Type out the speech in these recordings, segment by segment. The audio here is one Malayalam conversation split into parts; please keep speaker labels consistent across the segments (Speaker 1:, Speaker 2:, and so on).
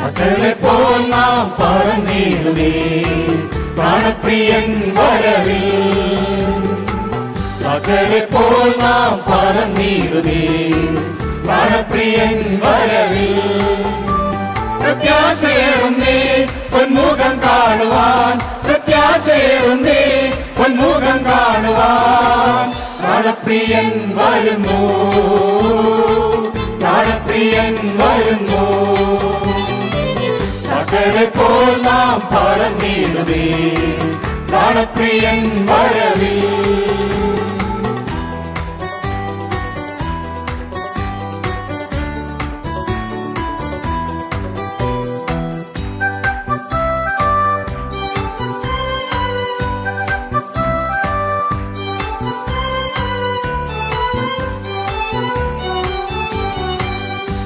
Speaker 1: മക്കളെപ്പോൽ നാം പറന്നിടുമേ പ്രാണപ്രിയൻ വരവിൽ. മക്കളെപ്പോൽ നാം പറന്നിടുമേ പ്രാണപ്രിയൻ വരവിൽ. പ്രത്യാശയേറുന്നേ പൊന്മുഖം കാണുവാൻ, പ്രത്യാശയേറുന്നേ പൊന്മുഖം കാണുവാൻ. പ്രാണപ്രിയൻ വരുന്നു, പ്രാണപ്രിയൻ വരുന്നു. മക്കളെപ്പോൽ നാം പറന്നിടുമേ പ്രാണപ്രിയൻ വരവിൽ.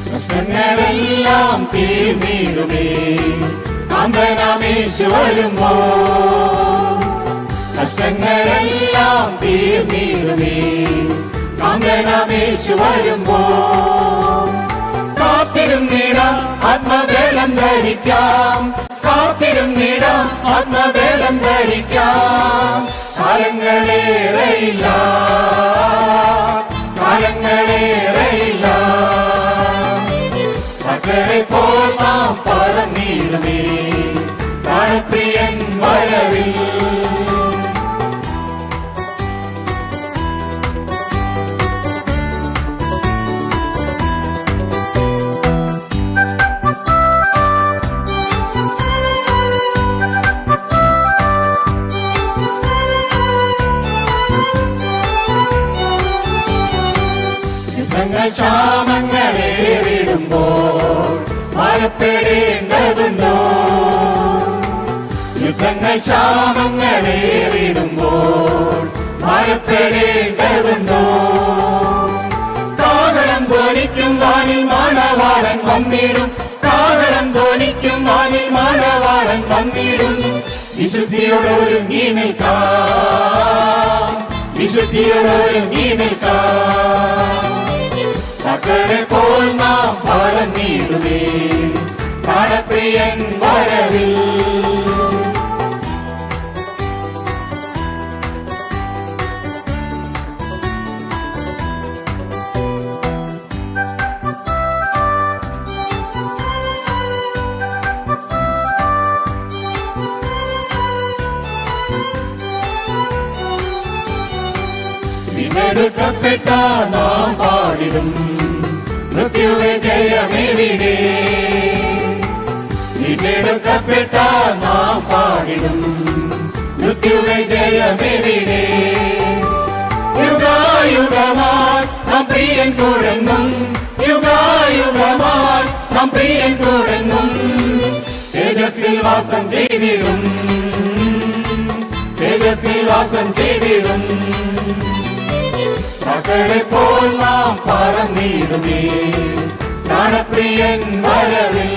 Speaker 1: കഷ്ടങ്ങളെല്ലാം തീർന്നിടുമേ കാന്തനാമേശു വരുമ്പോ. കഷ്ടങ്ങളെല്ലാം തീർന്നിടുമേ കാന്തനാമേശു വരുമ്പോ. കാത്തിരുന്നിടാം ആത്മബലം ധരിക്കാം, കാത്തിരുന്നിടാം ആത്മബലം ധരിക്കാം. കാലങ്ങളേറെയില്ല, കാലങ്ങളേറെയില്ല. മക്കളെപ്പോൽ നാം പറന്നിടുമേ പ്രാണപ്രിയൻ വരവിൽ. യുദ്ധങ്ങൾ ക്ഷാമങ്ങളേറിടുമ്പോൾ ഭയപ്പെടേണ്ടതുണ്ടോ? യുദ്ധങ്ങൾ ക്ഷാമങ്ങളേറിടുമ്പോൾ ഭയപ്പെടേണ്ടതുണ്ടോ? കാഹളം ധ്വനിക്കും വാനിൽ മണവാളൻ വന്നിടും, കാഹളം ധ്വനിക്കും വാനിൽ മണവാളൻ വന്നിടും. വിശുദ്ധിയോടൊരുങ്ങി നിൽക്കാം, വിശുദ്ധിയോടൊരുങ്ങി നിൽക്കാം. മക്കളെപ്പോൽ നാം പറന്നിടുമേ പ്രാണപ്രിയൻ വരവിൽ. വീണ്ടെടുക്കപ്പെട്ട നാം പാടിടും മൃത്യുവിജയമെവിടെ. വീണ്ടെടുക്കപ്പെട്ട നാം പാടിടും മൃത്യുവിജയമെവിടെ. യുഗായുഗമായി നാം പ്രിയൻ തുടങ്ങും, യുഗായുഗമായി നാം പ്രിയൻ തുടങ്ങും. തേജസ്സിൽ വാസം ചെയ്തിടും, തേജസ്സിൽ വാസം ചെയ്തിടും. മക്കളെപ്പോൽ നാം പറന്നിടുമേ പ്രാണപ്രിയൻ വരവിൽ.